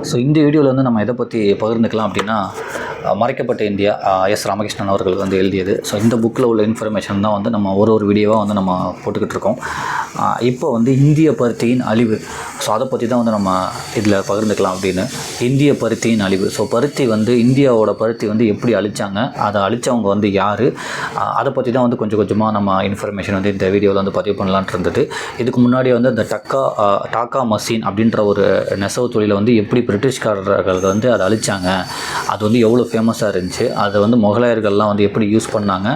So இந்த வீடியோவில் வந்து நம்ம எதை பற்றி பகிர்ந்துக்கலாம் அப்படின்னா, மறைக்கப்பட்ட இந்தியா எஸ் ராமகிருஷ்ணன் அவர்கள் வந்து எழுதியது. ஸோ இந்த புக்கில் உள்ள இன்ஃபர்மேஷன் தான் வந்து நம்ம ஒரு வீடியோவாக வந்து நம்ம போட்டுக்கிட்டு இருக்கோம். இப்போ வந்து இந்திய பருத்தியின் அழிவு, ஸோ அதை பற்றி தான் வந்து நம்ம இதில் பகிர்ந்துக்கலாம் அப்படின்னு. இந்திய பருத்தியின் அழிவு, ஸோ பருத்தி வந்து இந்தியாவோட பருத்தி வந்து எப்படி அழித்தாங்க, அதை அழித்தவங்க வந்து யார், அதை பற்றி தான் வந்து கொஞ்சம் கொஞ்சமாக நம்ம இன்ஃபர்மேஷன் வந்து இந்த வீடியோவில் வந்து பதிவு பண்ணலான்ட்டு இருந்தது. இதுக்கு முன்னாடி வந்து அந்த டாக்கா மஷின் அப்படின்ற ஒரு நெசவு தொழிலை வந்து எப்படி பிரிட்டிஷ்காரர்கள் வந்து அதை அழித்தாங்க, அது வந்து எவ்வளோ ஃபேமஸாக இருந்துச்சு, அதை வந்து முகலாயர்கள்லாம் வந்து எப்படி யூஸ் பண்ணாங்க,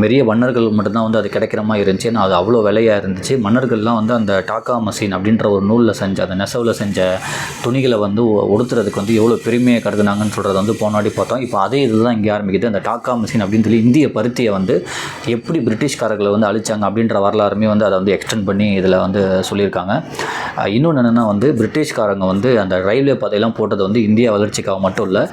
பெரிய மன்னர்கள் மட்டும்தான் வந்து அது கிடைக்கிற மாதிரி இருந்துச்சு, அது அவ்வளோ விலையாக இருந்துச்சு. மன்னர்கள்லாம் வந்து அந்த டாக்கா மஷின் அப்படின்ற ஒரு நூலில் செஞ்ச அந்த நெசவில் செஞ்ச துணிகளை வந்து உடுத்துறதுக்கு வந்து எவ்வளோ பெருமையை கருதுனாங்கன்னு சொல்கிறத வந்து போனாடி பார்த்தோம். இப்போ அதே இதுதான் இங்கே ஆரம்பிக்குது. அந்த டாக்கா மஷின் அப்படின்னு சொல்லி இந்திய பருத்தியை வந்து எப்படி பிரிட்டிஷ்காரர்களை வந்து அழித்தாங்க அப்படின்ற வரலாறுமே வந்து அதை வந்து எக்ஸ்டெண்ட் பண்ணி இதில் வந்து சொல்லியிருக்காங்க. இன்னொன்று என்னென்னா வந்து பிரிட்டிஷ்காரங்க வந்து அந்த ரயில்வே பாதையெல்லாம் போட்டது வந்து இந்தியா வளர்ச்சிக்காக மட்டும் இல்லை,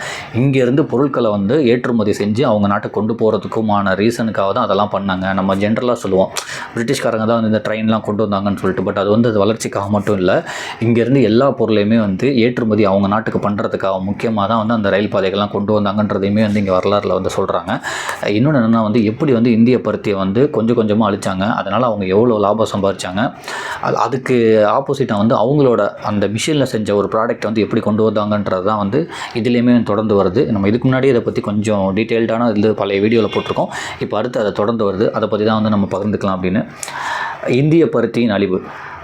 இங்கேருந்து பொருட்களை வந்து ஏற்றுமதி செஞ்சு அவங்க நாட்டுக்கு கொண்டு போகிறதுக்குமான ரீசனுக்காக தான் அதெல்லாம் பண்ணாங்க. நம்ம ஜென்ரலாக சொல்லுவோம் பிரிட்டிஷ்காரங்க தான் வந்து இந்த ட்ரெயின்லாம் கொண்டு வந்தாங்கன்னு சொல்லிட்டு, பட் அது வந்து அது வளர்ச்சிக்காக மட்டும் இல்லை, இங்கேருந்து எல்லா பொருளையுமே வந்து ஏற்றுமதி அவங்க நாட்டுக்கு பண்ணுறதுக்காக முக்கியமாக தான் வந்து அந்த ரயில் பாதைகள்லாம் கொண்டு வந்தாங்கன்றதையுமே வந்து இங்கே வரலாறில் வந்து சொல்கிறாங்க. இன்னொன்று என்னென்னா வந்து எப்படி வந்து இந்திய பருத்தியை வந்து கொஞ்சம் கொஞ்சமாக அழித்தாங்க, அதனால் அவங்க எவ்வளோ லாபம் சம்பாதிச்சாங்க, அதுக்கு ஆப்போசிட்டாக வந்து அவங்களோட அந்த மிஷினில் செஞ்ச ஒரு ப்ராடக்ட் வந்து எப்படி கொண்டு வந்தாங்கன்றது தான் வந்து இதுலேயுமே தொடர்ந்து வருது. நம்ம இதுக்கு முன்னாடி இதை பற்றி கொஞ்சம் டீட்டெயில்டான இதில் பழைய வீடியோவில் போட்டிருக்கோம். இப்போ அடுத்து அதை தொடர்ந்து வருது, அதை பற்றி தான் வந்து நம்ம பகிர்ந்துக்கலாம் அப்படின்னு. இந்திய பருத்தியின் அழிவு.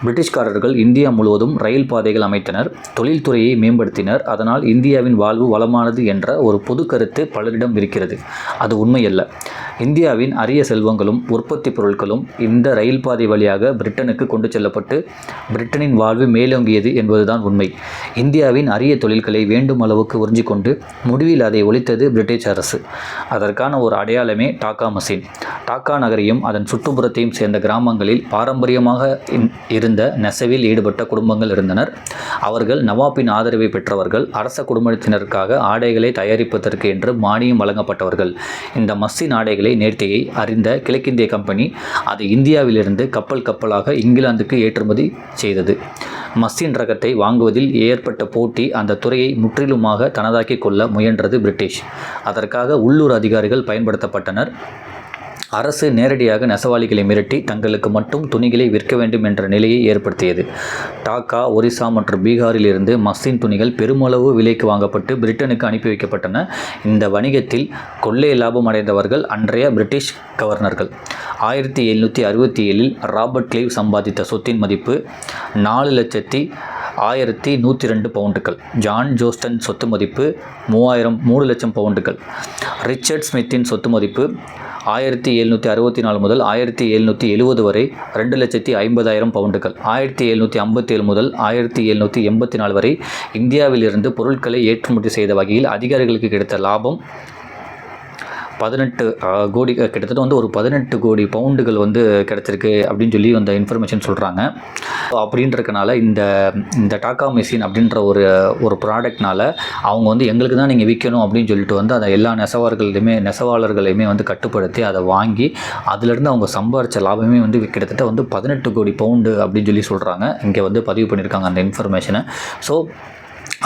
பிரிட்டிஷ்காரர்கள் இந்தியா முழுவதும் ரயில் பாதைகள் அமைத்தனர், தொழில்துறையை மேம்படுத்தினர், அதனால் இந்தியாவின் வாழ்வு வளமானது என்ற ஒரு பொது கருத்து பலரிடம் இருக்கிறது. அது உண்மையல்ல. இந்தியாவின் அரிய செல்வங்களும் உற்பத்தி பொருட்களும் இந்த ரயில் பாதை வழியாக பிரிட்டனுக்கு கொண்டு செல்லப்பட்டு பிரிட்டனின் வாழ்வு மேலோங்கியது என்பதுதான் உண்மை. இந்தியாவின் அரிய தொழில்களை வேண்டும் அளவுக்கு உறிஞ்சிக்கொண்டு முடிவில் அதை ஒழித்தது பிரிட்டிஷ் அரசு. அதற்கான ஒரு அடையாளமே டாக்கா மஷின். டாக்கா நகரையும் அதன் சுற்றுப்புறத்தையும் சேர்ந்த கிராமங்களில் பாரம்பரியமாக இருந்த நெசவில் ஈடுபட்ட குடும்பங்கள் இருந்தனர். அவர்கள் நவாப்பின் ஆதரவை பெற்றவர்கள், அரச குடும்பத்தினருக்காக ஆடைகளை தயாரிப்பதற்கு என்று மானியம் வழங்கப்பட்டவர்கள். இந்த மஷின் ஆடைகளை நேர்த்தியை அறிந்த கிழக்கிந்திய கம்பெனி அது இந்தியாவிலிருந்து கப்பல் கப்பலாக இங்கிலாந்துக்கு ஏற்றுமதி செய்தது. மஷின் ரகத்தை வாங்குவதில் ஏற்பட்ட போட்டி அந்த துறையை முற்றிலுமாக தனதாக்கி கொள்ள முயன்றது பிரிட்டிஷ். அதற்காக உள்ளூர் அதிகாரிகள் பயன்படுத்தப்பட்டனர். அரசு நேரடியாக நெசவாளிகளை மிரட்டி தங்களுக்கு மட்டும் துணிகளை விற்க வேண்டும் என்ற நிலையை ஏற்படுத்தியது. டாக்கா, ஒரிசா மற்றும் பீகாரில் இருந்து மஷின் துணிகள் பெருமளவு விலைக்கு வாங்கப்பட்டு பிரிட்டனுக்கு அனுப்பி வைக்கப்பட்டன. இந்த வணிகத்தில் கொள்ளை லாபம் அடைந்தவர்கள் அன்றைய பிரிட்டிஷ் கவர்னர்கள். 1767 ராபர்ட் கிளைவ் சம்பாதித்த சொத்தின் மதிப்பு 4,01,102 பவுண்டுகள். ஜான் ஜோஸ்டன் சொத்து மதிப்பு 3 லட்சம் பவுண்டுகள். ரிச்சர்ட் ஸ்மித்தின் சொத்து மதிப்பு 1764 முதல் 1770 வரை 2,50,000 பவுண்டுகள். 1757 முதல் 1784 வரை இந்தியாவிலிருந்து பொருட்களை ஏற்றுமதி செய்த வகையில் அதிகாரிகளுக்கு கிடைத்த லாபம் 18 கோடி, கிட்டத்தட்ட வந்து ஒரு 18 கோடி பவுண்டுகள் வந்து கிடச்சிருக்கு அப்படின்னு சொல்லி அந்த இன்ஃபர்மேஷன் சொல்கிறாங்க. அப்படின்றதுனால இந்த டாக்கா மெஷின் அப்படின்ற ஒரு ப்ராடக்ட்னால அவங்க வந்து எங்களுக்கு தான் நீங்கள் விற்கணும் அப்படின்னு சொல்லிட்டு வந்து அதை எல்லா நெசவாளர்களையுமே வந்து கட்டுப்படுத்தி அதை வாங்கி அதிலிருந்து அவங்க சம்பாரித்த லாபமே வந்து கிட்டத்தட்ட வந்து 18 கோடி பவுண்டு அப்படின்னு சொல்லி சொல்கிறாங்க. இங்கே வந்து பதிவு பண்ணியிருக்காங்க அந்த இன்ஃபர்மேஷனை. ஸோ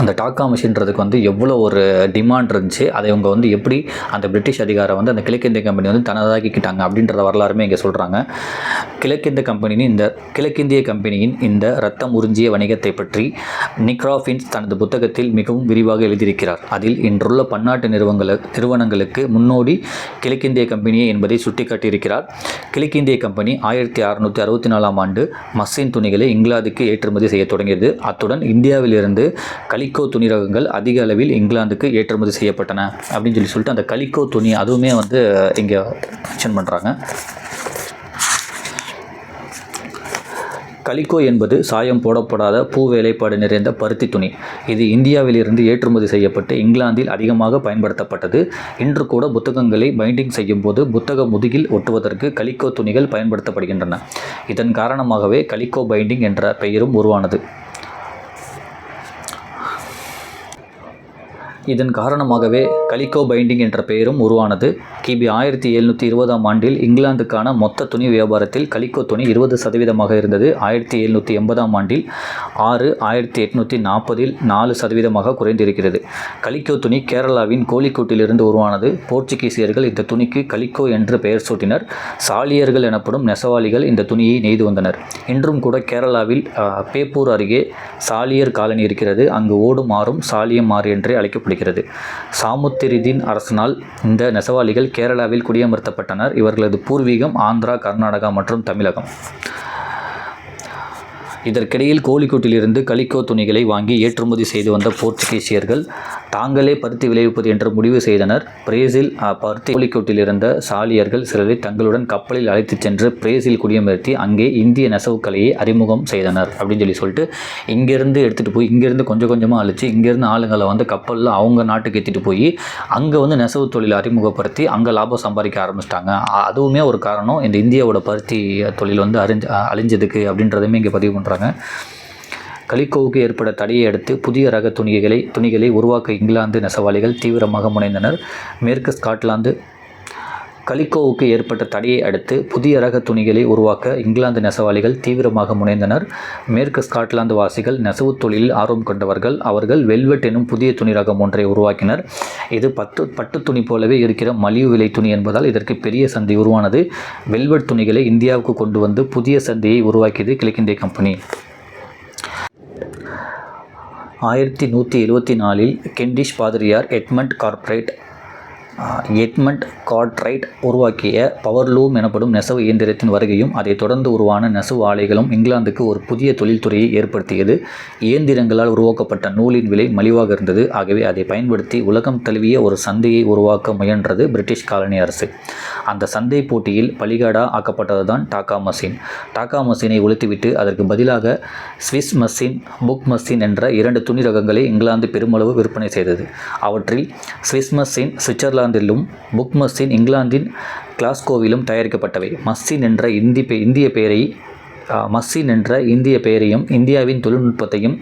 அந்த டாக்கா மிஷின்றதுக்கு வந்து எவ்வளோ ஒரு டிமாண்ட் இருந்துச்சு, அதை இவங்க வந்து எப்படி அந்த பிரிட்டிஷ் அதிகாரம் வந்து அந்த கிழக்கிந்திய கம்பெனி வந்து தனதாக்கிக்கிட்டாங்க அப்படின்ற வரலாறுமே இங்கே சொல்கிறாங்க. கிழக்கிந்திய கம்பெனியின் இந்த ரத்தம் உறிஞ்சிய வணிகத்தை பற்றி நிக்ராஃபின்ஸ் தனது புத்தகத்தில் மிகவும் விரிவாக எழுதியிருக்கிறார். அதில் இன்றுள்ள பன்னாட்டு நிறுவனங்களுக்கு முன்னோடி கிழக்கிந்திய கம்பெனியே என்பதை சுட்டிக்காட்டியிருக்கிறார். கிழக்கிந்திய கம்பெனி 1664 ஆண்டு மஷின் துணிகளை இங்கிலாந்துக்கு ஏற்றுமதி செய்ய தொடங்கியது. அத்துடன் இந்தியாவிலிருந்து கலிக்கோ துணி ரகங்கள் அதிக அளவில் இங்கிலாந்துக்கு ஏற்றுமதி செய்யப்பட்டன அப்படின்னு சொல்லிட்டு அந்த கலிக்கோ துணி அதுவுமே வந்து இங்கே மென்ஷன் பண்ணுறாங்க. கலிக்கோ என்பது சாயம் போடப்படாத பூ வேலைப்பாடு நிறைந்த பருத்தி துணி. இது இந்தியாவிலிருந்து ஏற்றுமதி செய்யப்பட்டு இங்கிலாந்தில் அதிகமாக பயன்படுத்தப்பட்டது. இன்று கூட புத்தகங்களை பைண்டிங் செய்யும் போது புத்தக முதுகில் ஒட்டுவதற்கு கலிக்கோ துணிகள் பயன்படுத்தப்படுகின்றன. இதன் காரணமாகவே கலிக்கோ பைண்டிங் என்ற பெயரும் உருவானது. இதன் காரணமாகவே கலிகோ பைண்டிங் என்ற பெயரும் உருவானது. கிபி 1720ஆம் ஆண்டில் இங்கிலாந்துக்கான மொத்த துணி வியாபாரத்தில் கலிகோ துணி 20% இருந்தது. 1780ஆம் ஆண்டில் 6, 1840இல் 4% குறைந்திருக்கிறது. கலிகோ துணி கேரளாவின் கோழிக்கோட்டிலிருந்து உருவானது. போர்ச்சுகீசியர்கள் இந்த துணிக்கு கலிகோ என்று பெயர் சூட்டினர். சாலியர்கள் எனப்படும் நெசவாளிகள் இந்த துணியை நெய்து வந்தனர். இன்றும் கூட கேரளாவில் பேப்பூர் அருகே சாலியர் காலனி இருக்கிறது. அங்கு ஓடும் ஆறும் சாலியம் ஆறு என்றே அழைக்கப்படுகிறது. சாமுத்திரிதின் அரசனால் இந்த நெசவாளிகள் கேரளாவில் குடியமர்த்தப்பட்டனர். இவர்களது பூர்வீகம் ஆந்திரா, கர்நாடகா மற்றும் தமிழகம். இதற்கிடையில் கோழிக்கோட்டிலிருந்து கலிகோ துணிகளை வாங்கி ஏற்றுமதி செய்து வந்த போர்ச்சுகீசியர்கள் தாங்களே பருத்தி விளைவிப்பது என்று முடிவு செய்தனர். பிரேசில் பருத்தி கோழிக்கோட்டில் இருந்த சாலியர்கள் சிலரை தங்களுடன் கப்பலில் அழைத்துச் சென்று பிரேசில் குடியமர்த்தி அங்கே இந்திய நெசவு கலையை அறிமுகம் செய்தனர் அப்படின்னு சொல்லிட்டு இங்கேருந்து எடுத்துகிட்டு போய் இங்கேருந்து கொஞ்சம் கொஞ்சமாக அழிச்சு இங்கேருந்து ஆளுங்களை வந்து கப்பலில் அவங்க நாட்டுக்கு ஏற்றிட்டு போய் அங்கே வந்து நெசவு தொழிலை அறிமுகப்படுத்தி அங்கே லாபம் சம்பாதிக்க ஆரம்பிச்சிட்டாங்க. அதுவுமே ஒரு காரணம் இந்த இந்தியாவோட பருத்தி தொழில் வந்து அழிஞ்சதுக்கு அப்படின்றதுமே இங்கே பதிவு பண்ணுறாங்க. கலிகோவுக்கு ஏற்பட்ட தடையை அடுத்து புதிய ரக துணிகளை உருவாக்க இங்கிலாந்து நெசவாளிகள் தீவிரமாக முனைந்தனர். மேற்கு ஸ்காட்லாந்து கலிகோவுக்கு ஏற்பட்ட தடையை அடுத்து புதிய ரக துணிகளை உருவாக்க இங்கிலாந்து நெசவாளிகள் தீவிரமாக முனைந்தனர். மேற்கு ஸ்காட்லாந்து வாசிகள் நெசவு தொழிலில் ஆர்வம் கொண்டவர்கள். அவர்கள் வெல்வெட் எனும் புதிய துணி ரகம் ஒன்றை உருவாக்கினர். இது பட்டு துணி போலவே இருக்கிற மலிவு விலை துணி என்பதால் இதற்கு பெரிய சந்தை உருவானது. வெல்வெட் துணிகளை இந்தியாவுக்கு கொண்டு வந்து புதிய சந்தையை உருவாக்கியது கிழக்கிந்திய கம்பெனி. 1174இல் கெண்டிஷ் பாதிரியார் எட்மண்ட் கார்ட்ரைட் உருவாக்கிய பவர்லூம் எனப்படும் நெசவு இயந்திரத்தின் வருகையும் அதைத் தொடர்ந்து உருவான நெசவு ஆலைகளும் இங்கிலாந்துக்கு ஒரு புதிய தொழில்துறையை ஏற்படுத்தியது. இயந்திரங்களால் உருவாக்கப்பட்ட நூலின் விலை மலிவாக இருந்தது. ஆகவே அதை பயன்படுத்தி உலகம் தழுவிய ஒரு சந்தையை உருவாக்க முயன்றது பிரிட்டிஷ் காலனி அரசு. அந்த சந்தை போட்டியில் பலிகாடா ஆக்கப்பட்டதுதான் டாக்கா மஷின். டாக்கா மஷினை ஒழித்துவிட்டு அதற்கு பதிலாக ஸ்விஸ் மஷின், புக் மஷின் என்ற 2 துணி ரகங்களை இங்கிலாந்து பெருமளவு விற்பனை செய்தது. அவற்றில் ஸ்விஸ் மஷின் சுவிட்சர்லாந்திலும், புக் மஷின் இங்கிலாந்தின் கிளாஸ்கோவிலும் தயாரிக்கப்பட்டவை. மஷின் என்ற இந்திய பெயரையும் இந்தியாவின் தொழில்நுட்பத்தையும்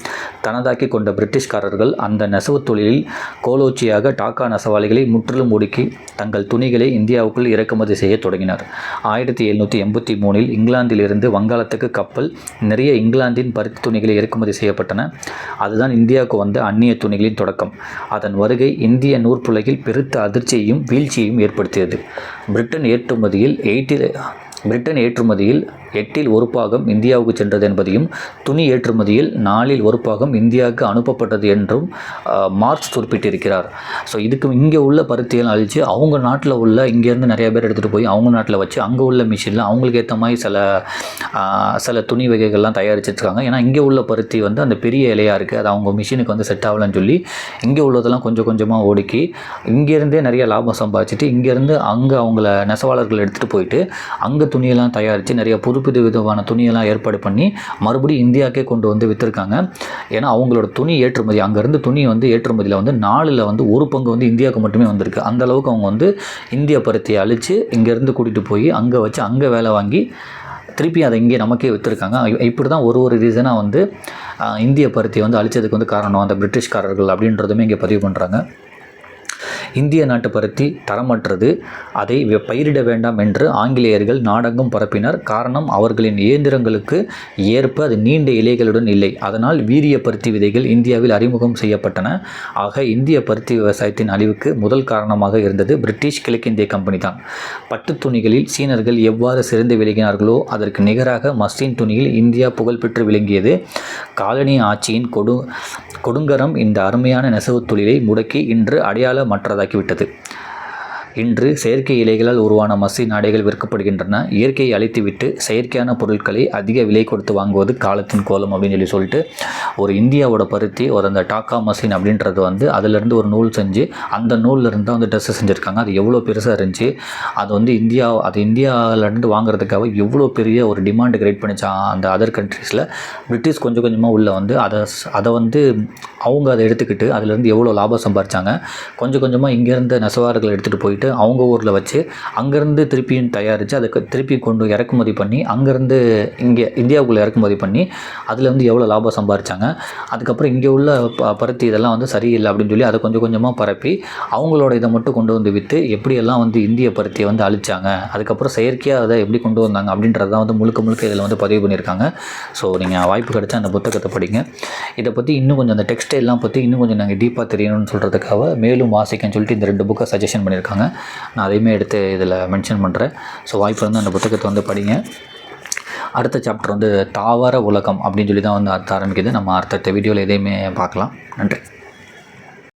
தனதாக்கி கொண்ட பிரிட்டிஷ்காரர்கள் அந்த நெசவு தொழிலில் கோலோச்சியாக டாக்கா நெசவாளிகளை முற்றிலும் ஒடுக்கி தங்கள் துணிகளை இந்தியாவுக்குள் இறக்குமதி செய்ய தொடங்கினர். 1783இல் இங்கிலாந்திலிருந்து வங்காளத்துக்கு கப்பல் நிறைய இங்கிலாந்தின் பருத்தி துணிகளை இறக்குமதி செய்யப்பட்டன. அதுதான் இந்தியாவுக்கு வந்த அந்நிய துணிகளின் தொடக்கம். அதன் வருகை இந்திய நூற்புலகில் பெருத்த அதிர்ச்சியையும் வீழ்ச்சியையும் ஏற்படுத்தியது. பிரிட்டன் ஏற்றுமதியில் 8இல் ஒரு பாகம் இந்தியாவுக்கு சென்றது என்பதையும், துணி ஏற்றுமதியில் 4இல் ஒரு பாகம் இந்தியாவுக்கு அனுப்பப்பட்டது என்றும் மார்க்ஸ் குறிப்பிட்டிருக்கிறார். ஸோ இதுக்கு இங்கே உள்ள பருத்தியெல்லாம் அழித்து அவங்க நாட்டில் உள்ள இங்கேருந்து நிறைய பேர் எடுத்துகிட்டு போய் அவங்க நாட்டில் வச்சு அங்கே உள்ள மிஷினில் அவங்களுக்கு ஏற்ற மாதிரி சில துணி வகைகள்லாம் தயாரிச்சிருக்காங்க. ஏன்னா இங்கே உள்ள பருத்தி வந்து அந்த பெரிய இலையாக இருக்குது, அது அவங்க மிஷினுக்கு வந்து செட் ஆகலன்னு சொல்லி இங்கே உள்ளதெல்லாம் கொஞ்சம் கொஞ்சமாக ஒடுக்கி இங்கேருந்தே நிறைய லாபம் சம்பாதிச்சுட்டு இங்கேருந்து அங்கே அவங்கள நெசவாளர்கள் எடுத்துகிட்டு போயிட்டு அங்கே துணியெல்லாம் தயாரித்து நிறைய புது விதமான துணியெல்லாம் ஏற்பாடு பண்ணி மறுபடியும் இந்தியாவுக்கே கொண்டு வந்து விற்றுருக்காங்க. ஏன்னா அவங்களோட துணி ஏற்றுமதி அங்கேருந்து துணி வந்து ஏற்றுமதியில் வந்து 4ல் வந்து ஒரு பங்கு வந்து இந்தியாவுக்கு மட்டுமே வந்திருக்கு. அந்தளவுக்கு அவங்க வந்து இந்திய பருத்தியை அழித்து இங்கேருந்து கூட்டிகிட்டு போய் அங்கே வச்சு அங்கே வேலை வாங்கி திருப்பி அதை இங்கே நமக்கே விற்றுருக்காங்க. இப்படி தான் ஒரு ரீசனாக வந்து இந்திய பருத்தியை வந்து அழித்ததுக்கு வந்து காரணம் அந்த பிரிட்டிஷ்காரர்கள் அப்படின்றதுமே இங்கே பதிவு பண்ணுறாங்க. இந்திய நாட்டு பருத்தி தரமற்றது, அதை பயிரிட வேண்டாம் என்று ஆங்கிலேயர்கள் நாடெங்கும் பரப்பினர். காரணம், அவர்களின் இயந்திரங்களுக்கு ஏற்ப அது நீண்ட இலைகளுடன் இல்லை. அதனால் வீரிய பருத்தி விதைகள் இந்தியாவில் அறிமுகம் செய்யப்பட்டன. ஆக இந்திய பருத்தி விவசாயத்தின் அழிவுக்கு முதல் காரணமாக இருந்தது பிரிட்டிஷ் கிழக்கிந்திய கம்பெனி தான். பட்டு துணிகளில் சீனர்கள் எவ்வாறு சிறந்து விளங்கினார்களோ அதற்கு நிகராக மஸ்லின் துணியில் இந்தியா புகழ்பெற்று விளங்கியது. காலனி ஆட்சியின் கொடுங்கரம் இந்த அருமையான நெசவு தொழிலை முடக்கி இன்று அடையாளமற்றதாக்கிவிட்டது. இன்று செயற்கை இலைகளால் உருவான மஷின் ஆடைகள் விற்கப்படுகின்றன. இயற்கையை அழித்துவிட்டு செயற்கையான பொருட்களை அதிக விலை கொடுத்து வாங்குவது காலத்தின் கோலம் அப்படின்னு சொல்லிட்டு ஒரு இந்தியாவோட பருத்தி அந்த டாக்கா மஷின் அப்படின்றது வந்து அதிலிருந்து ஒரு நூல் செஞ்சு அந்த நூல்லேருந்து தான் வந்து ட்ரெஸ்ஸை செஞ்சுருக்காங்க. அது எவ்வளோ பெருசாக இருந்துச்சு, அது வந்து இந்தியாவிலேருந்து வாங்குறதுக்காக எவ்வளோ பெரிய ஒரு டிமாண்டு கிரியேட் பண்ணிச்சான் அந்த அதர் கண்ட்ரீஸில். பிரிட்டிஷ் கொஞ்சம் கொஞ்சமாக உள்ள வந்து அதை வந்து அவங்க அதை எடுத்துக்கிட்டு அதிலேருந்து எவ்வளோ லாபம் சம்பாதிச்சாங்க. கொஞ்சம் கொஞ்சமாக இங்கேருந்து நெசவாளர்கள் எடுத்துகிட்டு போயிட்டு பண்ணிவிட்டு அவங்க ஊரில் வச்சு அங்கேருந்து திருப்பியும் தயாரித்து அதுக்கு திருப்பி கொண்டு இறக்குமதி பண்ணி அங்கேருந்து இங்கே இந்தியாவுக்குள்ளே இறக்குமதி பண்ணி அதில் வந்து எவ்வளோ லாபம் சம்பாரிச்சாங்க. அதுக்கப்புறம் இங்கே உள்ள பருத்தி இதெல்லாம் வந்து சரியில்லை அப்படின்னு சொல்லி அதை கொஞ்சம் கொஞ்சமாக பரப்பி அவங்களோட இதை மட்டும் கொண்டு வந்து விற்று எப்படியெல்லாம் வந்து இந்திய பருத்தியை வந்து அழிச்சாங்க, அதுக்கப்புறம் செயற்கையாக அதை எப்படி கொண்டு வந்தாங்க அப்படின்றதான் வந்து முழுக்க முழுக்க இதில் வந்து பதிவு பண்ணியிருக்காங்க. ஸோ நீங்கள் வாய்ப்பு கிடைச்சா அந்த புத்தகத்தை படிங்க. இதை பற்றி இன்னும் கொஞ்சம் அந்த டெக்ஸ்டைல்லாம் பற்றி இன்னும் கொஞ்சம் நாங்கள் டீப்பாக தெரியணும்னு சொல்கிறதுக்காக மேலும் வாசிக்கன்னு சொல்லிட்டு இந்த 2 புக்கை சஜஷன் பண்ணியிருக்காங்க. நான் அதையுமே எடுத்து இதில் மென்ஷன் பண்ணுறேன். ஸோ வாய்ப்பு வந்து அந்த புத்தகத்தை வந்து படிங்க. அடுத்த சாப்டர் வந்து தாவர உலகம் அப்படின்னு சொல்லி தான் வந்து ஆரம்பிக்குது. நம்ம அடுத்த வீடியோவில் எதையுமே பார்க்கலாம். நன்றி.